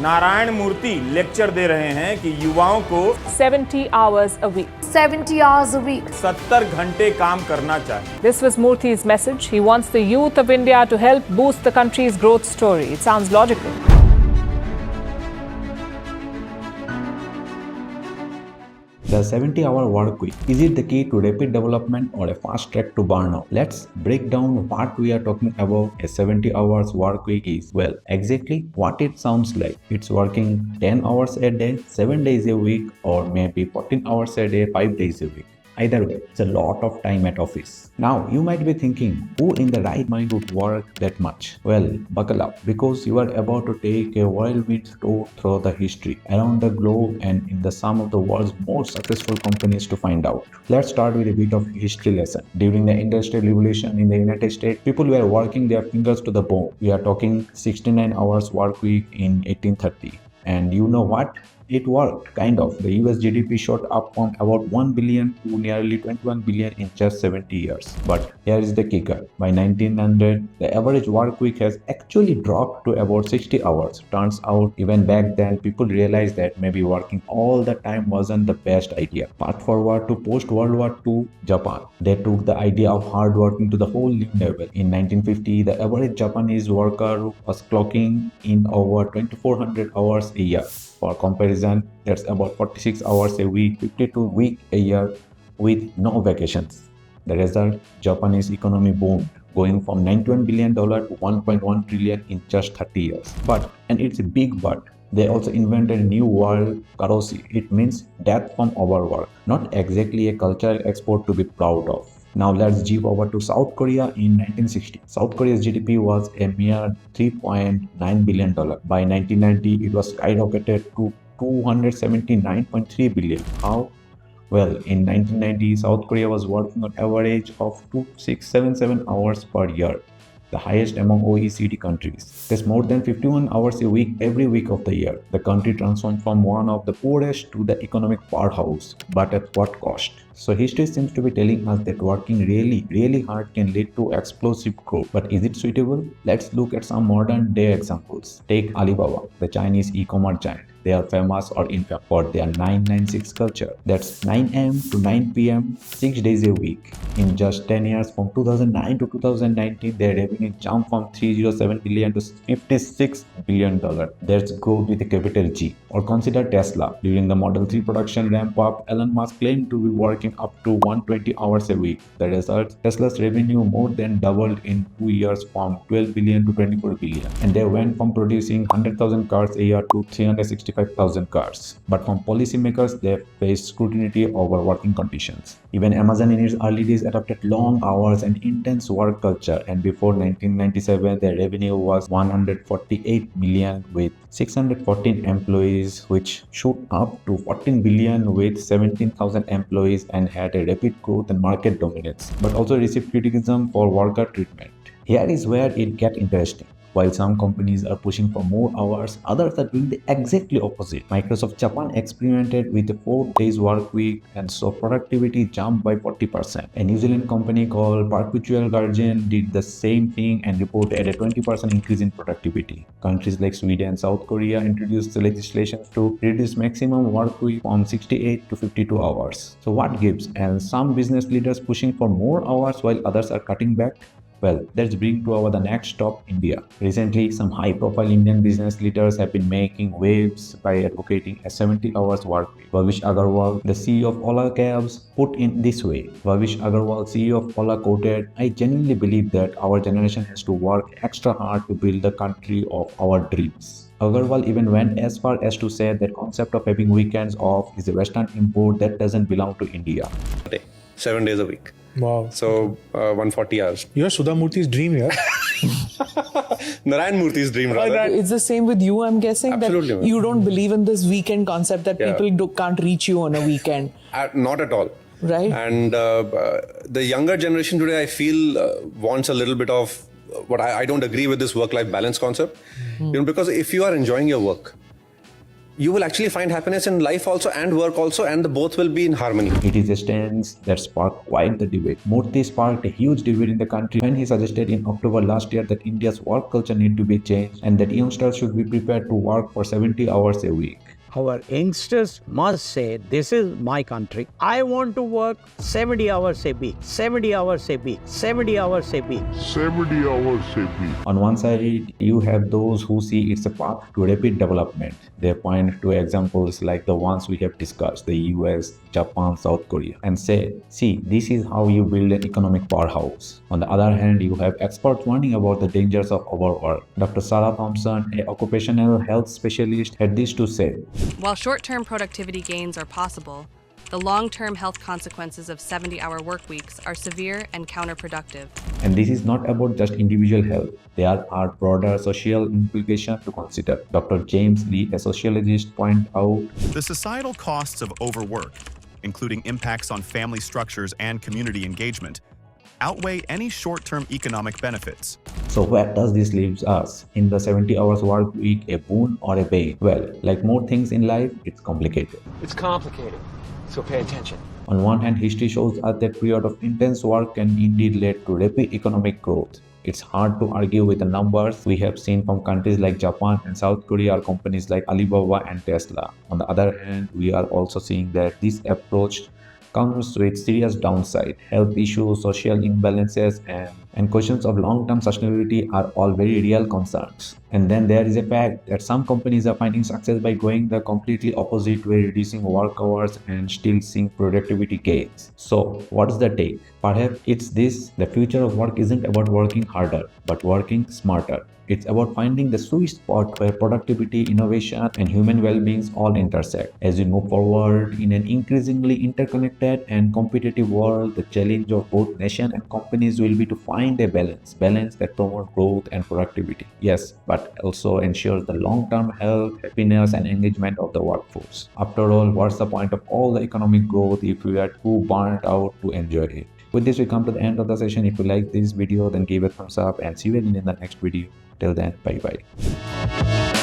नारायण मूर्ति lecture दे रहे हैं कि युवाओं को 70 hours a week. 70 hours a week. 70 घंटे काम करना चाहिए। This was Murthy's message. He wants the youth of India to help boost the country's growth story. It sounds logical. The 70-hour work week, is it the key to rapid development or a fast track to burnout? Let's break down what we are talking about. A 70 hours work week is, well, exactly what it sounds like. It's working 10 hours a day, 7 days a week, or maybe 14 hours a day, 5 days a week. Either way, it's a lot of time at office. Now, you might be thinking, who in the right mind would work that much? Well, buckle up, because you are about to take a whirlwind tour through the history around the globe and in the some of the world's most successful companies to find out. Let's start with a bit of history lesson. During the Industrial Revolution in the United States, people were working their fingers to the bone. We are talking 69 hours work week in 1830. And you know what? It worked, kind of. The US GDP shot up from about 1 billion to nearly 21 billion in just 70 years. But here is the kicker. By 1900, the average work week has actually dropped to about 60 hours. Turns out, even back then, people realized that maybe working all the time wasn't the best idea. Fast forward to post-World War II, Japan. They took the idea of hard working to the whole new level. In 1950, the average Japanese worker was clocking in over 2,400 hours a year. For comparison, that's about 46 hours a week, 52 weeks a year with no vacations. The result, Japanese economy boomed, going from $91 billion to $1.1 trillion in just 30 years. But, and it's a big but, they also invented a new word, karoshi. It means death from overwork. Not exactly a cultural export to be proud of. Now let's jump over to South Korea in 1960. South Korea's GDP was a mere $3.9 billion. By 1990, it was skyrocketed to $279.3 billion. How? Well, in 1990, South Korea was working on average of 2677 hours per year, the highest among OECD countries. That's more than 51 hours a week every week of the year. The country transformed from one of the poorest to the economic powerhouse, but at what cost? So history seems to be telling us that working really hard can lead to explosive growth. But is it suitable? Let's look at some modern day examples. Take Alibaba, the Chinese e-commerce giant. They are famous or infamous for their 996 culture. That's 9 a.m. to 9 p.m. 6 days a week. In just 10 years, from 2009 to 2019, their revenue jumped from $307 billion to $56 billion. That's growth with a capital G. Or consider Tesla. During the Model 3 production ramp up, Elon Musk claimed to be working up to 120 hours a week. The result, Tesla's revenue more than doubled in 2 years from 12 billion to 24 billion. And they went from producing 100,000 cars a year to 365,000 cars. But from policymakers, they faced scrutiny over working conditions. Even Amazon in its early days adopted long hours and intense work culture, and before 1997, their revenue was 148 million with 614 employees, which shot up to 14 billion with 17,000 employees and had a rapid growth and market dominance, but also received criticism for worker treatment. Here is where it gets interesting. While some companies are pushing for more hours, others are doing the exactly opposite. Microsoft Japan experimented with a 4 days work week and saw productivity jump by 40%. A New Zealand company called Perpetual Guardian did the same thing and reported a 20% increase in productivity. Countries like Sweden and South Korea introduced legislation to reduce maximum work week from 68 to 52 hours. So what gives? And some business leaders pushing for more hours while others are cutting back? Well, let's bring to the next stop, India. Recently, some high-profile Indian business leaders have been making waves by advocating a 70 hours work week. Bhavish Agarwal, the CEO of Ola Cabs, put in this way. Bhavish Agarwal, CEO of Ola, quoted, "I genuinely believe that our generation has to work extra hard to build the country of our dreams." Agarwal even went as far as to say that concept of having weekends off is a Western import that doesn't belong to India. 7 days a week. Wow. So 140 hours. You're Sudha Murthy's dream here. Narayan Murthy's dream, rather. It's the same with you, I'm guessing. Absolutely, that man. you don't believe in this weekend concept that Yeah. people can't reach you on a weekend. Not at all. Right. And the younger generation today, I feel, wants a little bit of what I don't agree with this work-life balance concept. Because if you are enjoying your work, you will actually find happiness in life also and work also, and the both will be in harmony. It is a stance that sparked quite the debate. Murthy sparked a huge debate in the country when he suggested in October last year that India's work culture need to be changed and that youngsters should be prepared to work for 70 hours a week. Our youngsters must say, this is my country. I want to work 70 hours a week, 70 hours a week, 70 hours a week. 70 hours a week. On one side, you have those who see it's a path to rapid development. They point to examples like the ones we have discussed, the US, Japan, South Korea, and say, see, this is how you build an economic powerhouse. On the other hand, you have experts warning about the dangers of overwork. Dr. Sarah Thompson, an occupational health specialist, had this to say. While short-term productivity gains are possible, the long-term health consequences of 70-hour work weeks are severe and counterproductive. And this is not about just individual health. There are broader social implications to consider. Dr. James Lee, a sociologist, points out the societal costs of overwork, including impacts on family structures and community engagement, outweigh any short-term economic benefits. So where does this leave us? In the 70 hours work week, a boon or a bane? Well, like more things in life, it's complicated. It's complicated, so pay attention. On one hand, history shows us that period of intense work can indeed lead to rapid economic growth. It's hard to argue with the numbers we have seen from countries like Japan and South Korea or companies like Alibaba and Tesla. On the other hand, we are also seeing that this approach comes with serious downside. Health issues, social imbalances, and questions of long-term sustainability are all very real concerns. And then there is a fact that some companies are finding success by going the completely opposite way, reducing work hours and still seeing productivity gains. So what's the take? Perhaps it's this: the future of work isn't about working harder, but working smarter. It's about finding the sweet spot where productivity, innovation, and human well-being all intersect. As we move forward in an increasingly interconnected and competitive world, the challenge of both nations and companies will be to find a balance that promotes growth and productivity. Yes, but also ensures the long-term health, happiness, and engagement of the workforce. After all, what's the point of all the economic growth if we are too burnt out to enjoy it? With this, we come to the end of the session. If you like this video, then give a thumbs up and see you again in the next video. Till then, bye bye.